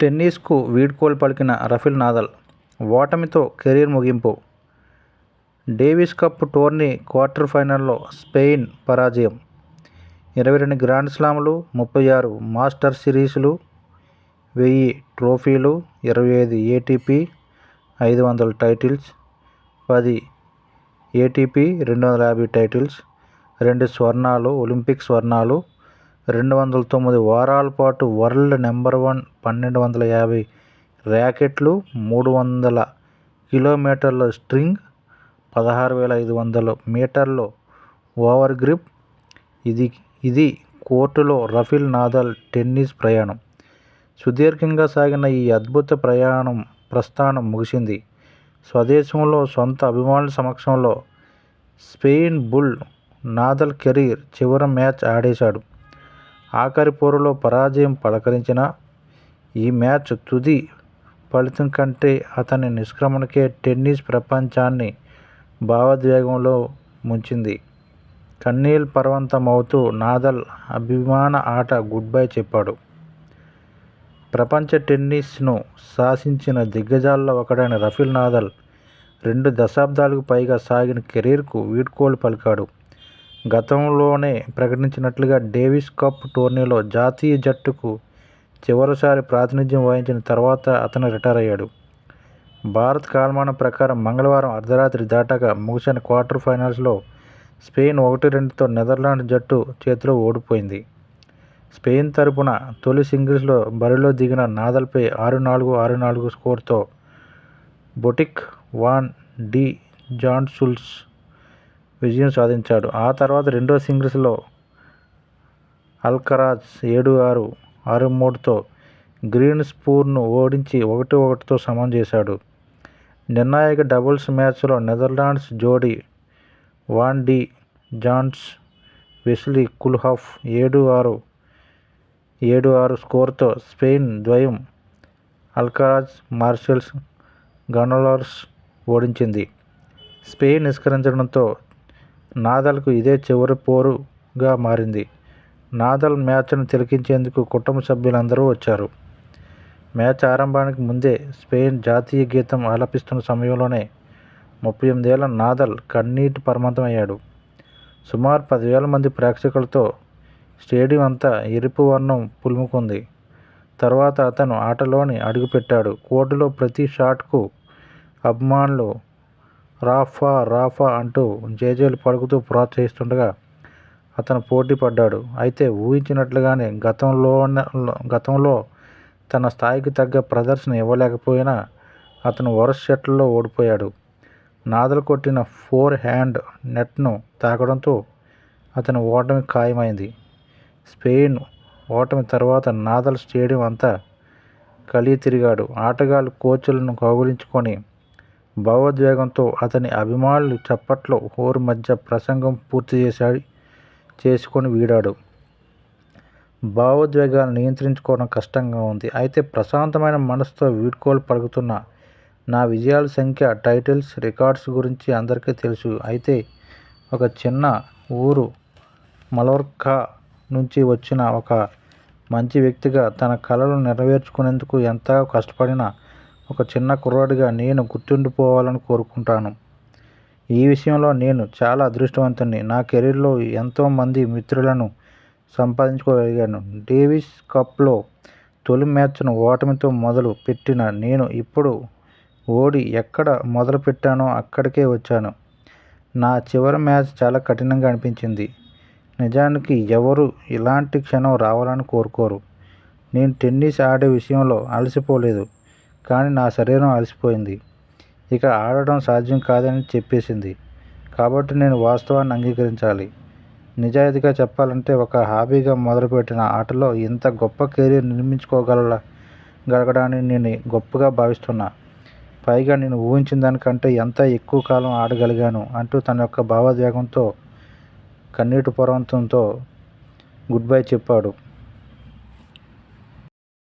టెన్నిస్కు వీడ్కోలు పలికిన Rafael Nadal, ఓటమితో కెరీర్ ముగింపు. డేవిస్ కప్ టోర్నీ క్వార్టర్ ఫైనల్లో స్పెయిన్ పరాజయం. 22 గ్రాండ్ స్లామ్లు, 36 మాస్టర్స్ సిరీస్లు, 1000 ట్రోఫీలు, 25 ఏటీపీ 500 టైటిల్స్, 10 ఏటీపీ 250 టైటిల్స్, 2 స్వర్ణాలు, ఒలింపిక్ స్వర్ణాలు, 209 వారాల పాటు వరల్డ్ నెంబర్ 1, 1250 ర్యాకెట్లు, 300 కిలోమీటర్ల స్ట్రింగ్, 16,500 మీటర్ల ఓవర్ గ్రిప్. ఇది కోర్టులో రఫెల్ నదాల్ టెన్నిస్ ప్రయాణం. సుదీర్ఘంగా సాగిన ఈ అద్భుత ప్రస్థానం ముగిసింది. స్వదేశంలో సొంత అభిమానుల సమక్షంలో స్పెయిన్ బుల్ నదాల్ కెరీర్ చివరి మ్యాచ్ ఆడేశాడు. ఆఖరి పోరులో పరాజయం పలకరించిన ఈ మ్యాచ్ తుది ఫలితం కంటే అతని నిష్క్రమణకే టెన్నిస్ ప్రపంచాన్ని భావోద్వేగంలో ముంచింది. కన్నీళ్ల పర్వంతమవుతూ నదాల్ అభిమాన ఆట గుడ్ బై చెప్పాడు. ప్రపంచ టెన్నిస్ను శాసించిన దిగ్గజాల్లో ఒకడైన రఫెల్ నదాల్ 2 దశాబ్దాలకు పైగా సాగిన కెరీర్కు వీడ్కోలు పలికాడు. గతంలోనే ప్రకటించినట్లుగా డేవిస్ కప్ టోర్నీలో జాతీయ జట్టుకు చివరిసారి ప్రాతినిధ్యం వహించిన తర్వాత అతను రిటైర్ అయ్యాడు. భారత కాలమానం ప్రకారం మంగళవారం అర్ధరాత్రి దాటాక ముగిసిన క్వార్టర్ ఫైనల్స్లో స్పెయిన్ 1-2తో నెదర్లాండ్స్ జట్టు చేతిలో ఓడిపోయింది. స్పెయిన్ తరపున తొలి సింగిల్స్లో బరిలో దిగిన నదాల్పై 6-4, 6-4 స్కోరుతో బొటిక్ వాన్ డి జాన్సుల్స్ విజయం సాధించాడు. ఆ తర్వాత రెండో సింగిల్స్లో అల్కరాజ్ 7-6, 6-3తో గ్రీన్ స్పూర్ను ఓడించి 1-1తో సమం చేశాడు. నిర్ణాయక డబుల్స్ మ్యాచ్లో నెదర్లాండ్స్ జోడీ వాన్ డి జాన్స్ వెస్లీ కుల్హాఫ్ 7-6, 7-6 స్కోరుతో స్పెయిన్ ద్వయం అల్కరాజ్, మార్సెల్స్ గనోల్లర్స్ ఓడించింది. స్పెయిన్ నిష్క్రమించడంతో నదాల్కు ఇదే చివరి పోరుగా మారింది. నదాల్ మ్యాచ్ను తిలకించేందుకు కుటుంబ సభ్యులందరూ వచ్చారు. మ్యాచ్ ఆరంభానికి ముందే స్పెయిన్ జాతీయ గీతం ఆలపిస్తున్న సమయంలోనే 38 ఏళ్ల నదాల్ కన్నీటి పర్వంతమయ్యాడు. సుమారు 10,000 మంది ప్రేక్షకులతో స్టేడియం అంతా ఎరుపు వర్ణం పులుముకుంది. తర్వాత అతను ఆటలోని అడుగుపెట్టాడు. కోర్టులో ప్రతి షాట్కు అభిమానులు రాఫా రాఫా అంటూ జేజేలు పలుకుతూ ప్రోత్సహిస్తుండగా అతను పోటీ పడ్డాడు. అయితే ఊహించినట్లుగానే గతంలో తన స్థాయికి తగ్గ ప్రదర్శన ఇవ్వలేకపోయినా అతను వరుస సెట్లలో ఓడిపోయాడు. నదాల్ కొట్టిన ఫోర్ హ్యాండ్ నెట్ను తాకడంతో అతని ఓటమి ఖాయమైంది. స్పెయిన్ ఓటమి తర్వాత నదాల్ స్టేడియం అంతా కలియతిరిగాడు. ఆటగాళ్లు కోచ్లను కౌగిలించుకొని భావోద్వేగంతో అతని అభిమానులు చప్పట్లు హోరు మధ్య ప్రసంగం పూర్తి చేసుకొని వీడాడు. భావోద్వేగాలను నియంత్రించుకోవడం కష్టంగా ఉంది. అయితే ప్రశాంతమైన మనసుతో వీడ్కోలు పలుకుతున్న నా విజయాల సంఖ్య, టైటిల్స్, రికార్డ్స్ గురించి అందరికీ తెలుసు. అయితే ఒక చిన్న ఊరు మలోర్కా నుంచి వచ్చిన ఒక మంచి వ్యక్తిగా తన కలలను నెరవేర్చుకునేందుకు ఎంతగా కష్టపడిన ఒక చిన్న కుర్రాడిగా నేను గుర్తుండిపోవాలని కోరుకుంటాను. ఈ విషయంలో నేను చాలా అదృష్టవంతుడిని. నా కెరీర్లో ఎంతోమంది మిత్రులను సంపాదించుకోగలిగాను. డేవిస్ కప్లో తొలి మ్యాచ్ను ఓటమితో మొదలు పెట్టిన నేను ఇప్పుడు ఓడి ఎక్కడ మొదలు పెట్టానో అక్కడికే వచ్చాను. నా చివరి మ్యాచ్ చాలా కఠినంగా అనిపించింది. నిజానికి ఎవరు ఇలాంటి క్షణం రావాలని కోరుకోరు. నేను టెన్నిస్ ఆడే విషయంలో అలసిపోలేదు, కానీ నా శరీరం అలసిపోయింది. ఇక ఆడటం సాధ్యం కాదని చెప్పేసింది. కాబట్టి నేను వాస్తవాన్ని అంగీకరించాలి. నిజాయితీగా చెప్పాలంటే ఒక హాబీగా మొదలుపెట్టిన ఆటలో ఇంత గొప్ప కెరీర్ నిర్మించుకోగలగడాన్ని నేను గొప్పగా భావిస్తున్నా. పైగా నేను ఊహించిన దానికంటే ఎంత ఎక్కువ కాలం ఆడగలిగాను అంటూ తన యొక్క భావోద్వేగంతో కన్నీటి పర్వంతంతో గుడ్ బై చెప్పాడు.